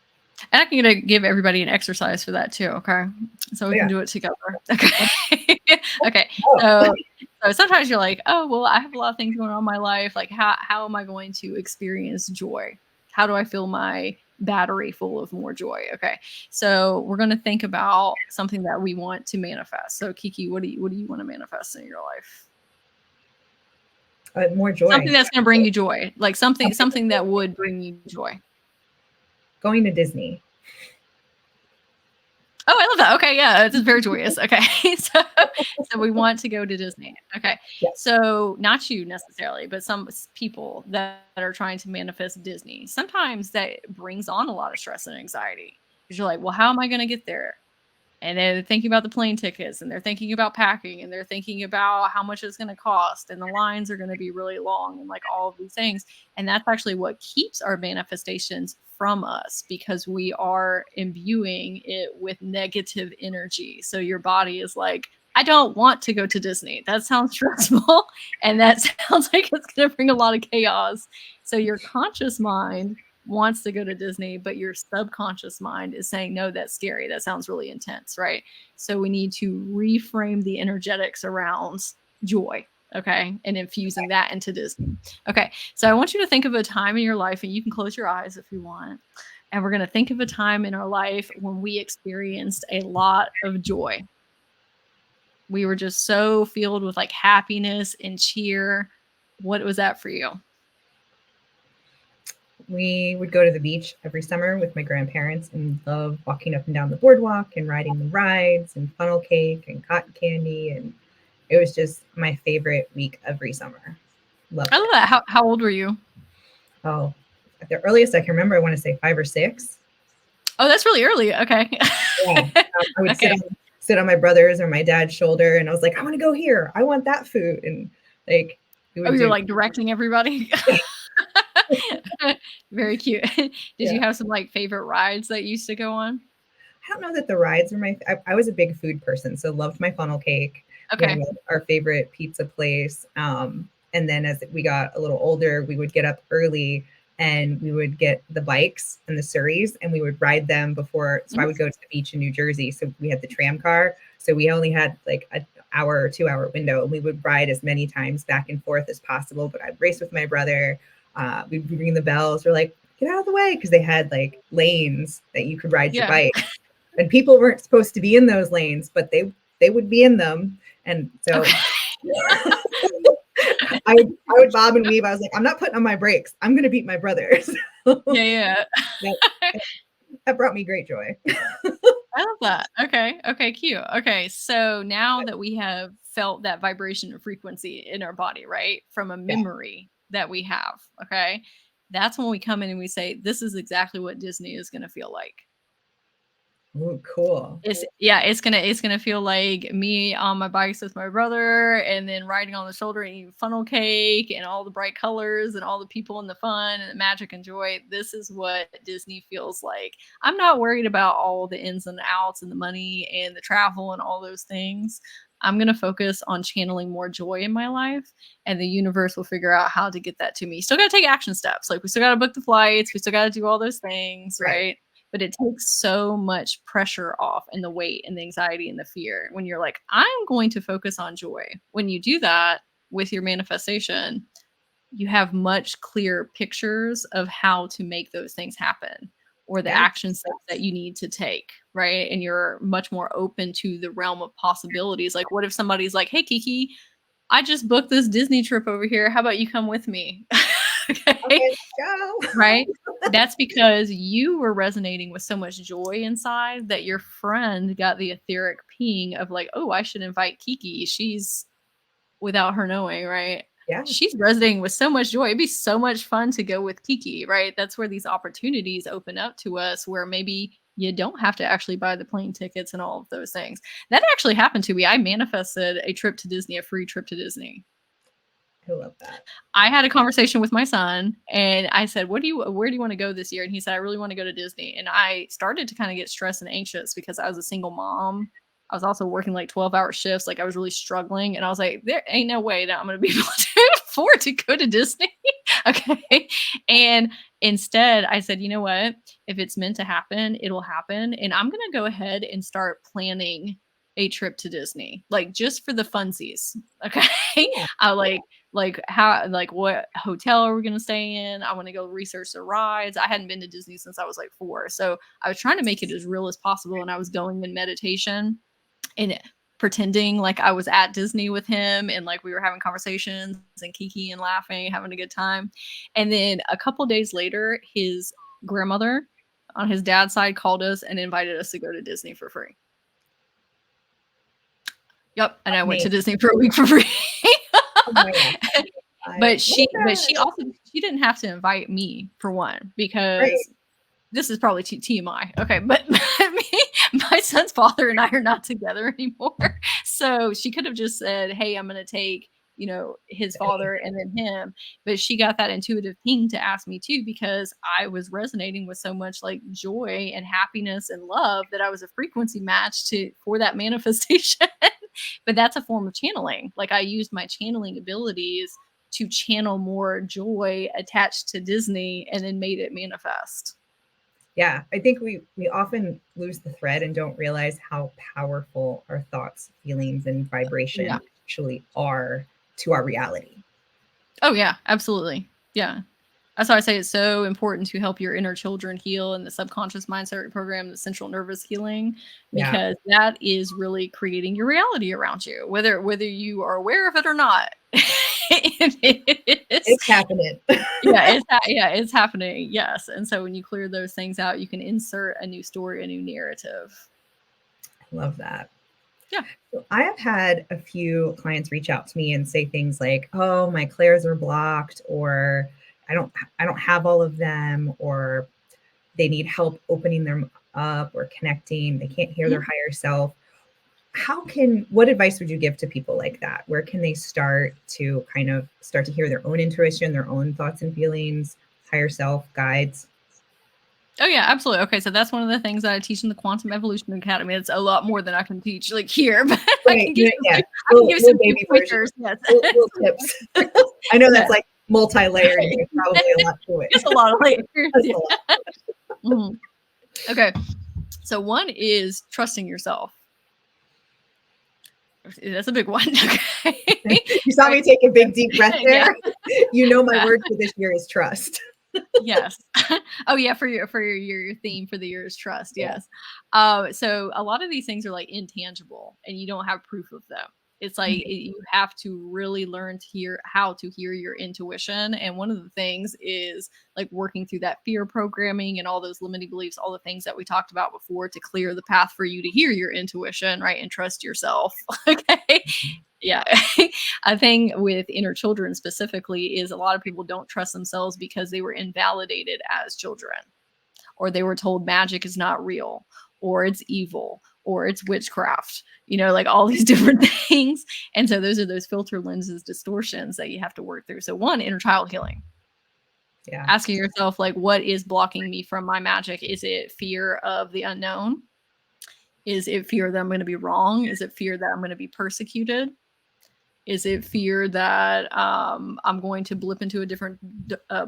And I can give everybody an exercise for that too. Okay. So we can do it together. Okay. Okay. So sometimes you're like, oh, well, I have a lot of things going on in my life. Like how am I going to experience joy? How do I fill my battery full of more joy? Okay. So we're going to think about something that we want to manifest. So Kiki, what do you want to manifest in your life? More joy. Something that's going to bring you joy. Like something that would bring you joy. Going to Disney. Oh, I love that. Okay, yeah, it's very joyous. Okay, so we want to go to Disney. Okay, so not you necessarily, but some people that are trying to manifest Disney. Sometimes that brings on a lot of stress and anxiety because you're like, well, how am I going to get there? And they're thinking about the plane tickets, and they're thinking about packing, and they're thinking about how much it's going to cost, and the lines are going to be really long, and like all of these things. And that's actually what keeps our manifestations from us because we are imbuing it with negative energy. So your body is like, I don't want to go to Disney. That sounds stressful, and that sounds like it's going to bring a lot of chaos. So your conscious mind wants to go to Disney, but your subconscious mind is saying, no, that's scary. That sounds really intense, right? So we need to reframe the energetics around joy, okay? And infusing that into Disney. Okay, so I want you to think of a time in your life, and you can close your eyes if you want. And we're going to think of a time in our life when we experienced a lot of joy. We were just so filled with like happiness and cheer. What was that for you? We would go to the beach every summer with my grandparents and love walking up and down the boardwalk and riding the rides and funnel cake and cotton candy. And it was just my favorite week every summer. Loved I love that. How old were you? Oh, at the earliest I can remember, I want to say 5 or 6. Oh, that's really early. Okay. Yeah. I would Okay. sit on my brother's or my dad's shoulder, and I was like, I want to go here. I want that food. And like we Oh, would you're do. like directing everybody? Very cute. Did Yeah. you have some like favorite rides that you used to go on? I don't know that the rides were I was a big food person, so loved my funnel cake. We had Okay. our favorite pizza place. And then as we got a little older, we would get up early and we would get the bikes and the Surreys and we would ride them before. So I Mhm. would go to the beach in New Jersey. So we had the tram car. So we only had like an hour or 2 hour window and we would ride as many times back and forth as possible. But I'd race with my brother. We'd ring the bells. We're like, get out of the way, because they had like lanes that you could ride your Yeah. bike, and people weren't supposed to be in those lanes, but they would be in them. And so Okay. I would bob and weave. I was like, I'm not putting on my brakes. I'm going to beat my brother. So Yeah, yeah. that, that brought me great joy. I love that. Okay. Okay, cute. Okay. So now that we have felt that vibration and frequency in our body, right? From a Yeah. memory that we have. Okay. That's when we come in and we say, this is exactly what Disney is going to feel like. Ooh, cool. It's gonna feel like me on my bikes with my brother, and then riding on the shoulder and eating funnel cake and all the bright colors and all the people and the fun and the magic and joy. This is what Disney feels like. I'm not worried about all the ins and outs and the money and the travel and all those things. I'm gonna focus on channeling more joy in my life, and the universe will figure out how to get that to me. Still gotta take action steps. Like we still gotta book the flights, we still gotta do all those things, Right. right? But it takes so much pressure off and the weight and the anxiety and the fear when you're like, I'm going to focus on joy. When you do that with your manifestation, you have much clearer pictures of how to make those things happen or the Yeah. action steps that you need to take, right? And you're much more open to the realm of possibilities. Like, what if somebody's like, hey, Kiki, I just booked this Disney trip over here. How about you come with me? Okay. Okay, let's go. Right? That's because you were resonating with so much joy inside that your friend got the etheric ping of like, "Oh, I should invite Kiki. She's" without her knowing, right? Yeah. "She's resonating with so much joy. It'd be so much fun to go with Kiki," right? That's where these opportunities open up to us where maybe you don't have to actually buy the plane tickets and all of those things. That actually happened to me. I manifested a trip to Disney, a free trip to Disney. I love that. I had a conversation with my son and I said, where do you want to go this year? And he said, I really want to go to Disney. And I started to kind of get stressed and anxious because I was a single mom. I was also working like 12-hour shifts. Like I was really struggling. And I was like, there ain't no way that I'm going to be able to afford to go to Disney. Okay. And instead I said, you know what? If it's meant to happen, it'll happen. And I'm going to go ahead and start planning a trip to Disney, like just for the funsies. Okay. Yeah. I like how like what hotel are we gonna stay in? I want to go research the rides. I hadn't been to Disney since I was like 4. So I was trying to make it as real as possible. And I was going in meditation and pretending like I was at Disney with him and like we were having conversations and kiki and laughing, having a good time. And then a couple days later, his grandmother on his dad's side called us and invited us to go to Disney for free. Yep. And I went to Amazing. Disney for a week for free. Oh my gosh. I But love she that. also she didn't have to invite me for one, Right. because this is probably TMI. Okay, but my son's father and I are not together anymore. So she could have just said, "Hey, I'm going to take, his father and then him." But she got that intuitive ping to ask me too because I was resonating with so much like joy and happiness and love that I was a frequency match to for that manifestation. But that's a form of channeling. Like I used my channeling abilities to channel more joy attached to Disney and then made it manifest. Yeah, I think we often lose the thread and don't realize how powerful our thoughts, feelings, and Yeah. vibration actually are to our reality. Oh yeah, absolutely. Yeah. That's why I say it's so important to help your inner children heal in the subconscious mindset program, the central nervous healing, Yeah, because that is really creating your reality around you, whether you are aware of it or not. It is. it's happening. It's happening. Yes. And so when you clear those things out, you can insert a new story, a new narrative. Love that. Yeah. So I have had a few clients reach out to me and say things like, "Oh, my clairs are blocked," or I don't have all of them," or they need help opening up or connecting. They can't hear their higher self. What advice would you give to people like that? Where can they start to hear their own intuition, their own thoughts and feelings, higher self, guides? Oh yeah, absolutely. Okay, so that's one of the things that I teach in the Quantum Evolution Academy. It's a lot more than I can teach like here, but I can give some baby pointers. Yes. Little tips. I know that's like multi-layered. There's probably a lot to it. It's a lot of layers. That's a lot. Mm-hmm. Okay, so one is trusting yourself. That's a big one. Okay. You saw me take a big deep breath there. Yeah. You know my word for this year is trust. Yes. Oh yeah, for your theme for the year is trust. Yes. So a lot of these things are like intangible and you don't have proof of them. It's like you have to really learn to how to hear your intuition. And one of the things is like working through that fear programming and all those limiting beliefs, all the things that we talked about before to clear the path for you to hear your intuition, right? And trust yourself. Okay. Yeah. A thing with inner children specifically is a lot of people don't trust themselves because they were invalidated as children, or they were told magic is not real, or it's evil, or it's witchcraft, like all these different things. And so those are those filter lenses distortions that you have to work through. So one, inner child healing. Yeah. Asking yourself, like, what is blocking me from my magic? Is it fear of the unknown? Is it fear that I'm going to be wrong? Is it fear that I'm going to be persecuted? Is it fear that I'm going to blip into a different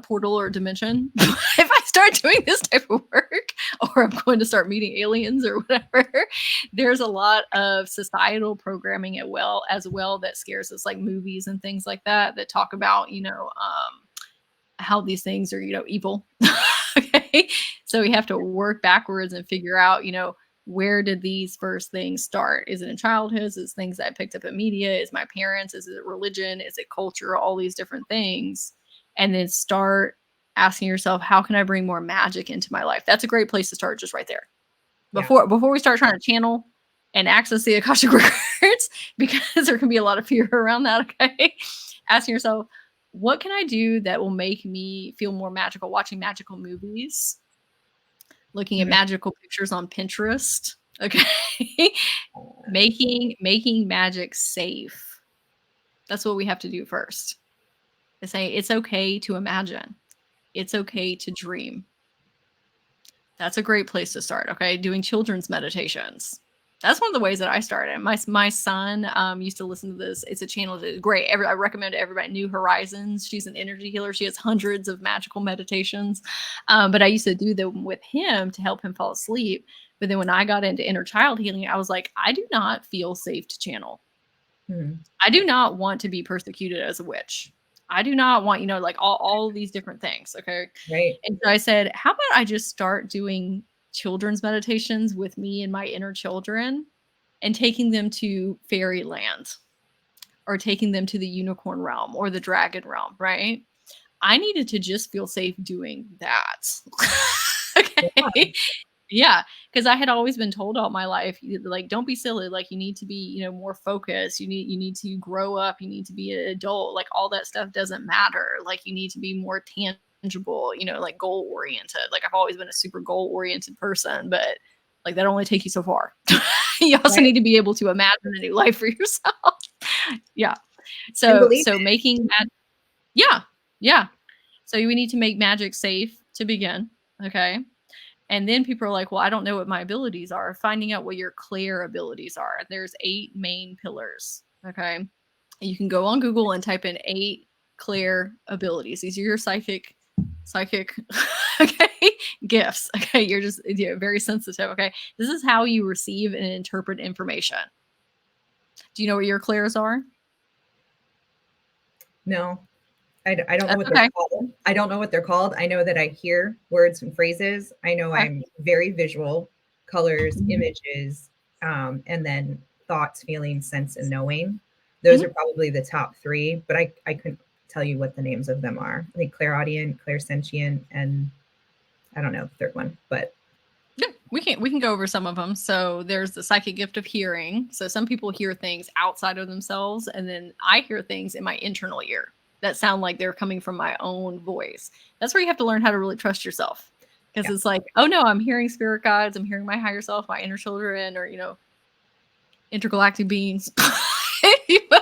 portal or dimension if I start doing this type of work, or I'm going to start meeting aliens or whatever? There's a lot of societal programming as well that scares us, like movies and things like that talk about, how these things are, evil. Okay. So we have to work backwards and figure out, where did these first things start? Is it in childhood? Is it things that I picked up in media? Is my parents? Is it religion? Is it culture? All these different things. And then start asking yourself, how can I bring more magic into my life? That's a great place to start, just right there. Before we start trying to channel and access the Akashic Records, because there can be a lot of fear around that, okay? Asking yourself, what can I do that will make me feel more magical? Watching magical movies, looking at magical pictures on Pinterest, okay? making magic safe. That's what we have to do first. To say it's okay to imagine. It's okay to dream. That's a great place to start, okay? Doing children's meditations. That's one of the ways that I started. My son used to listen to this. It's a channel that's great. I recommend to everybody. New Horizons. She's an energy healer. She has hundreds of magical meditations. But I used to do them with him to help him fall asleep. But then when I got into inner child healing, I was like, I do not feel safe to channel. I do not want to be persecuted as a witch. I do not want, like all these different things. Okay. Right. And so I said, how about I just start doing children's meditations with me and my inner children and taking them to fairyland or taking them to the unicorn realm or the dragon realm, right? I needed to just feel safe doing that. Okay. Yeah. Because I had always been told all my life, like, don't be silly. Like, you need to be, more focused. You need to grow up. You need to be an adult. Like, all that stuff doesn't matter. Like, you need to be more tangible, like goal oriented. Like, I've always been a super goal oriented person, but like that only take you so far. You also need to be able to imagine a new life for yourself. Yeah. So making yeah. So we need to make magic safe to begin. Okay. And then people are like, well, I don't know what my abilities are. Finding out what your clair abilities are. There's 8 main pillars. Okay. You can go on Google and type in 8 clair abilities. These are your psychic, okay, gifts. Okay. You're just very sensitive. Okay. This is how you receive and interpret information. Do you know what your clairs are? No. I don't know what they're called. I don't know what they're called. I know that I hear words and phrases. I know I'm very visual, colors, images, and then thoughts, feelings, sense, and knowing. Those are probably the top 3, but I couldn't tell you what the names of them are. I think clairaudient, clairsentient, and I don't know the third one, but yeah, we can go over some of them. So there's the psychic gift of hearing. So some people hear things outside of themselves, and then I hear things in my internal ear that sound like they're coming from my own voice. That's where you have to learn how to really trust yourself. Because it's like, oh no, I'm hearing spirit guides, I'm hearing my higher self, my inner children, or intergalactic beings, if you will.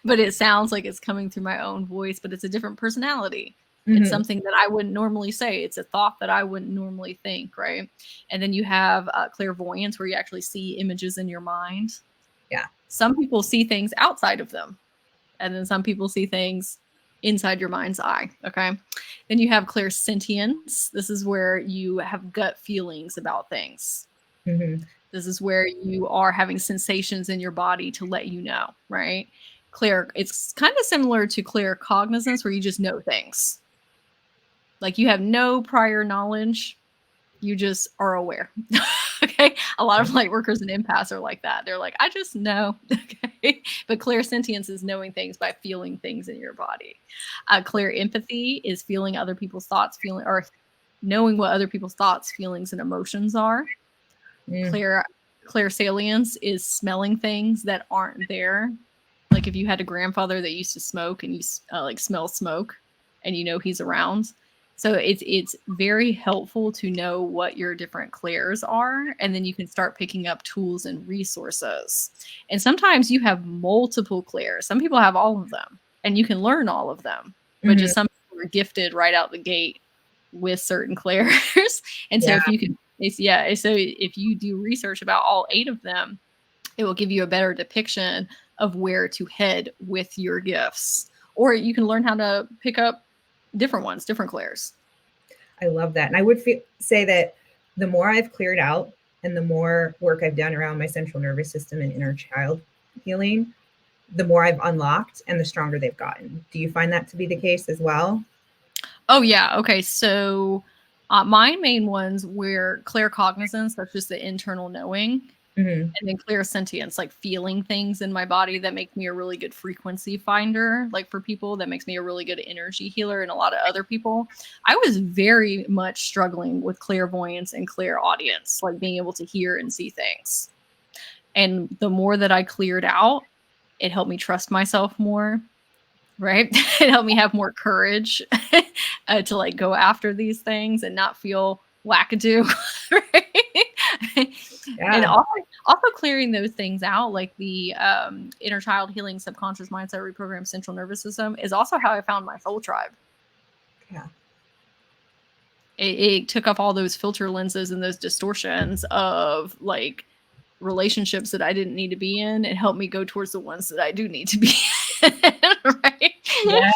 But it sounds like it's coming through my own voice, but it's a different personality. It's something that I wouldn't normally say. It's a thought that I wouldn't normally think, right? And then you have clairvoyance, where you actually see images in your mind. Yeah. Some people see things outside of them, and then some people see things inside your mind's eye. Okay. Then you have clairsentience. This is where you have gut feelings about things. This is where you are having sensations in your body to let you know, right? It's kind of similar to claircognizance, where you just know things. Like you have no prior knowledge, you just are aware. Okay. A lot of light workers and empaths are like that. They're like, I just know. Okay. But clairsentience is knowing things by feeling things in your body. Clairempathy is feeling other people's thoughts, or knowing what other people's thoughts, feelings, and emotions are. Clairsalience is smelling things that aren't there. Like if you had a grandfather that used to smoke, and you like smell smoke, and he's around. So it's very helpful to know what your different clairs are, and then you can start picking up tools and resources. And sometimes you have multiple clairs. Some people have all of them, and you can learn all of them. But just some people are gifted right out the gate with certain clairs. And so if you do research about all 8 of them, it will give you a better depiction of where to head with your gifts. Or you can learn how to pick up different ones, different clairs. I love that. And I would say that the more I've cleared out and the more work I've done around my central nervous system and inner child healing, the more I've unlocked and the stronger they've gotten. Do you find that to be the case as well? Oh, yeah. Okay. So my main ones were claircognizance, that's just the internal knowing. And then clairsentience, like feeling things in my body, that makes me a really good frequency finder. Like for people, that makes me a really good energy healer. And a lot of other people, I was very much struggling with clairvoyance and clairaudience, like being able to hear and see things. And the more that I cleared out, it helped me trust myself more. Right. It helped me have more courage to like go after these things and not feel wackadoo. Right. Yeah. And also clearing those things out, like the inner child healing, subconscious mindset reprogram, central nervous system, is also how I found my soul tribe. Yeah. It took off all those filter lenses and those distortions of like relationships that I didn't need to be in. It helped me go towards the ones that I do need to be in. Right. Yes.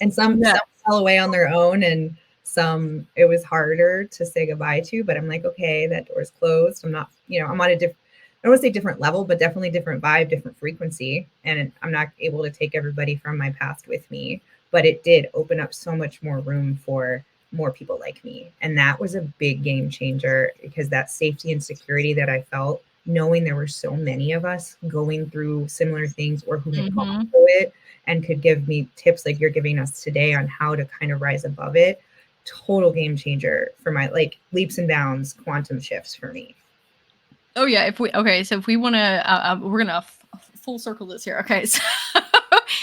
And some fell away on their own, and some it was harder to say goodbye to, but I'm like, okay, that door's closed. I'm not, I'm on a different, I don't want to say different level, but definitely different vibe, different frequency. And I'm not able to take everybody from my past with me, but it did open up so much more room for more people like me. And that was a big game changer, because that safety and security that I felt, knowing there were so many of us going through similar things, or who had gone through it and could give me tips like you're giving us today on how to kind of rise above it. Total game changer for my leaps and bounds, quantum shifts for me. Oh yeah. So if we want to, we're gonna full circle this here. Okay.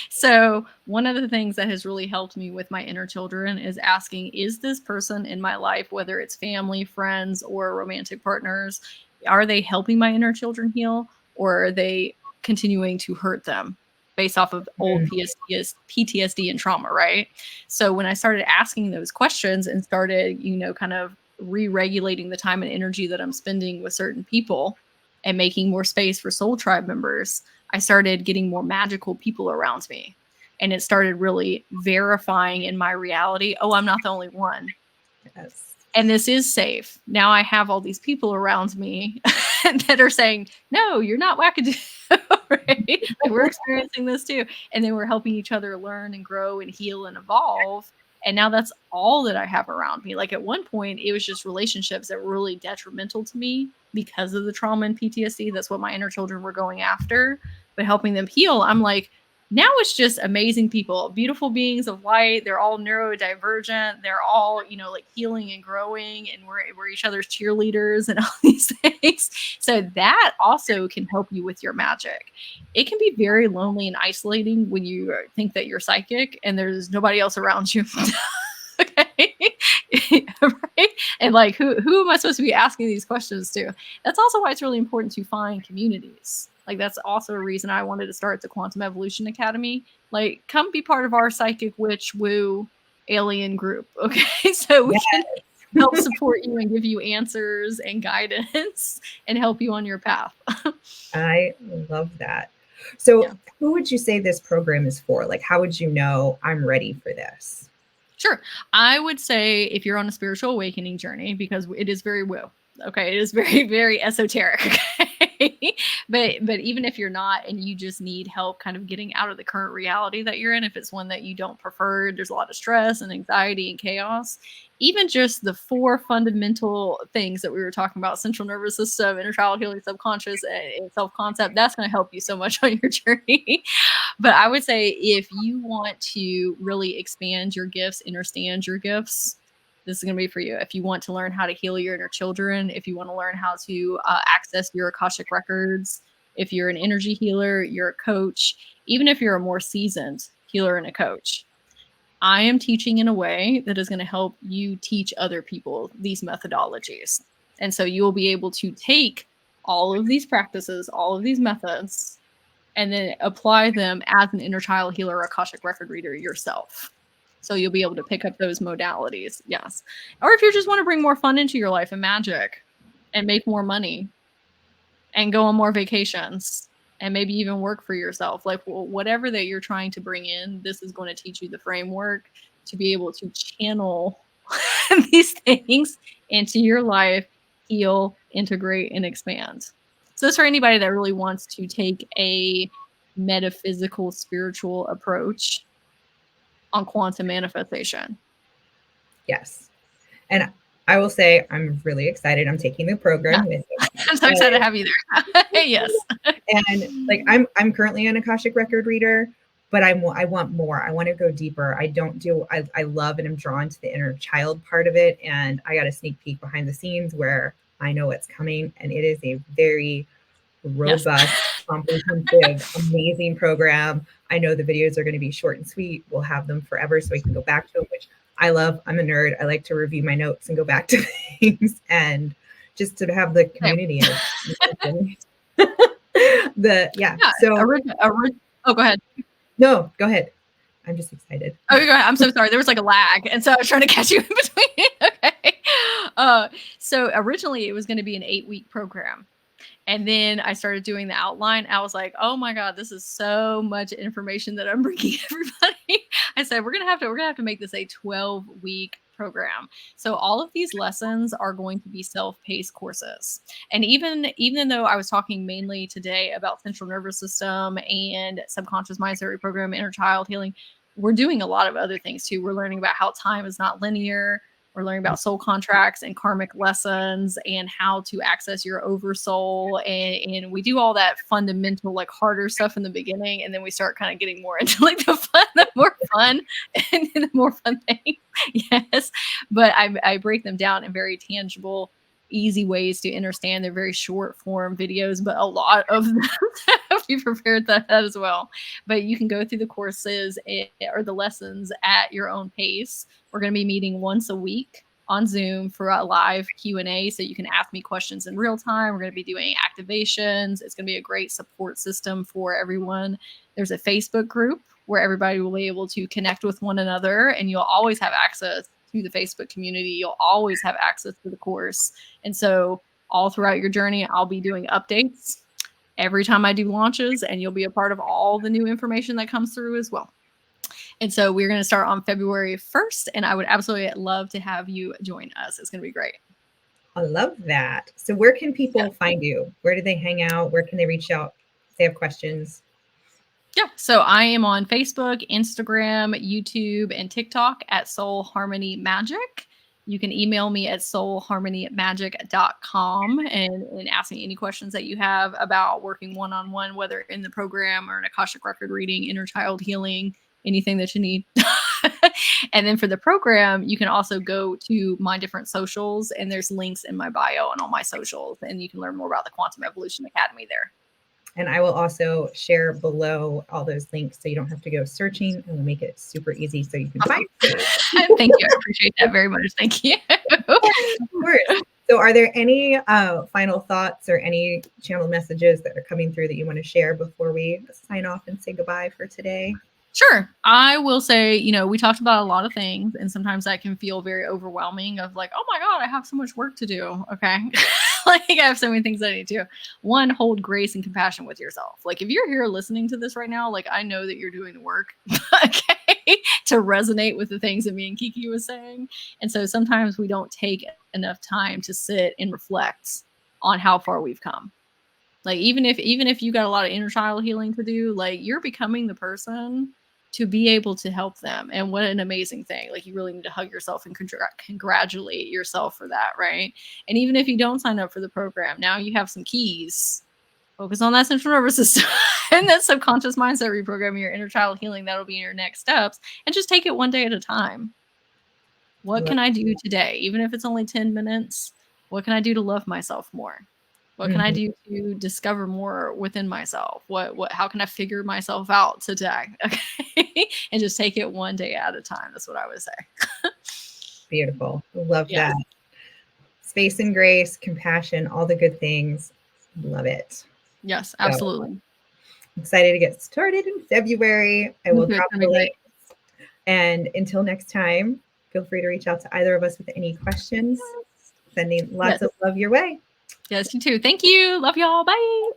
So one of the things that has really helped me with my inner children is asking, is this person in my life, whether it's family, friends, or romantic partners, are they helping my inner children heal, or are they continuing to hurt them based off of old PTSD and trauma, right? So when I started asking those questions and started, kind of re-regulating the time and energy that I'm spending with certain people and making more space for soul tribe members, I started getting more magical people around me. And it started really verifying in my reality, oh, I'm not the only one. Yes. And this is safe. Now I have all these people around me that are saying, no, you're not wackadoo. Right? Like, we're experiencing this too. And then we're helping each other learn and grow and heal and evolve. And now that's all that I have around me. Like at one point, it was just relationships that were really detrimental to me because of the trauma and PTSD. That's what my inner children were going after. But helping them heal, I'm like, now it's just amazing people, beautiful beings of light. They're all neurodivergent. They're all, like healing and growing, and we're each other's cheerleaders and all these things. So that also can help you with your magic. It can be very lonely and isolating when you think that you're psychic and there's nobody else around you. Okay. Right? And like, who am I supposed to be asking these questions to? That's also why it's really important to find communities. Like, that's also a reason I wanted to start the Quantum Evolution Academy. Like, come be part of our psychic witch woo alien group, okay? So we can help support you and give you answers and guidance and help you on your path. I love that. So who would you say this program is for? Like, how would you know I'm ready for this? Sure. I would say if you're on a spiritual awakening journey, because it is very woo. Okay. It is very, very esoteric. Okay. But even if you're not and you just need help kind of getting out of the current reality that you're in, if it's one that you don't prefer, there's a lot of stress and anxiety and chaos, even just the 4 fundamental things that we were talking about, central nervous system, inner child healing, subconscious, and self-concept, that's going to help you so much on your journey. But I would say if you want to really expand your gifts, understand your gifts, this is going to be for you. If you want to learn how to heal your inner children, if you want to learn how to access your Akashic records, if you're an energy healer, you're a coach, even if you're a more seasoned healer and a coach, I am teaching in a way that is going to help you teach other people these methodologies. And so you'll be able to take all of these practices, all of these methods, and then apply them as an inner child healer or Akashic record reader yourself. So you'll be able to pick up those modalities. Yes. Or if you just want to bring more fun into your life and magic and make more money and go on more vacations and maybe even work for yourself, like whatever that you're trying to bring in, this is going to teach you the framework to be able to channel these things into your life, heal, integrate, and expand. So it's for anybody that really wants to take a metaphysical, spiritual approach on quantum manifestation. Yes. And I will say I'm really excited. I'm taking the program with you. I'm so excited to have you there. Yes. And like I'm currently an Akashic record reader, but I want more. I want to go deeper. I love and I'm drawn to the inner child part of it. And I got a sneak peek behind the scenes where I know what's coming. And it is a very robust, comprehensive, amazing program. I know the videos are going to be short and sweet. We'll have them forever so I can go back to them, which I love. I'm a nerd. I like to review my notes and go back to things and just to have the community. Oh, go ahead. No, go ahead. I'm just excited. Oh, go ahead. I'm so sorry. There was like a lag. And so I was trying to catch you in between. Okay. So originally it was going to be an 8-week program. And then I started doing the outline. I was like, oh my God, this is so much information that I'm bringing everybody. I said, we're going to have to make this a 12-week program. So all of these lessons are going to be self-paced courses. And even though I was talking mainly today about central nervous system and subconscious mind theory program, inner child healing, we're doing a lot of other things too. We're learning about how time is not linear. We're learning about soul contracts and karmic lessons and how to access your oversoul. And we do all that fundamental, like harder stuff in the beginning. And then we start kind of getting more into like the more fun and the more fun things. Yes. But I break them down in very tangible, easy ways to understand. They're very short form videos, but a lot of them have be prepared that as well. But you can go through the courses or the lessons at your own pace. We're going to be meeting once a week on Zoom for a live Q&A, so you can ask me questions in real time. We're going to be doing activations. It's going to be a great support system for everyone. There's a Facebook group where everybody will be able to connect with one another, and you'll always have access to the Facebook community. You'll always have access to the course. And so all throughout your journey, I'll be doing updates every time I do launches, and you'll be a part of all the new information that comes through as well. And so we're going to start on February 1st, and I would absolutely love to have you join us. It's going to be great. I love that. So where can people find you? Where do they hang out? Where can they reach out if they have questions? Yeah. So I am on Facebook, Instagram, YouTube, and TikTok at Soul Harmony Magic. You can email me at soulharmonymagic.com and ask me any questions that you have about working one-on-one, whether in the program or an Akashic record reading, inner child healing, anything that you need. And then for the program, you can also go to my different socials, and there's links in my bio and all my socials, and you can learn more about the Quantum Evolution Academy there. And I will also share below all those links so you don't have to go searching, and we'll make it super easy so you can find Sage. Thank you. I appreciate that very much. Thank you. Of course. So are there any final thoughts or any channel messages that are coming through that you want to share before we sign off and say goodbye for today? Sure. I will say, we talked about a lot of things, and sometimes that can feel very overwhelming of like, oh my God, I have so much work to do. Okay. Like I have so many things I need to do. One, hold grace and compassion with yourself. Like if you're here listening to this right now, like I know that you're doing the work, okay, to resonate with the things that me and Kiki was saying. And so sometimes we don't take enough time to sit and reflect on how far we've come. Like even if you got a lot of inner child healing to do, like you're becoming the person to be able to help them. And what an amazing thing. Like you really need to hug yourself and congratulate yourself for that, right? And even if you don't sign up for the program, now you have some keys. Focus on that central nervous system and that subconscious mindset reprogramming, your inner child healing. That'll be your next steps. And just take it one day at a time. What can I do today? Even if it's only 10 minutes, what can I do to love myself more? What can I do to discover more within myself? How can I figure myself out today? Okay. And just take it one day at a time. That's what I would say. Beautiful. Love that. Space and grace, compassion, all the good things. Love it. Yes, absolutely. So, excited to get started in February. I will drop the link. And until next time, feel free to reach out to either of us with any questions. Sending lots of love your way. Yes, you too. Thank you. Love y'all. Bye.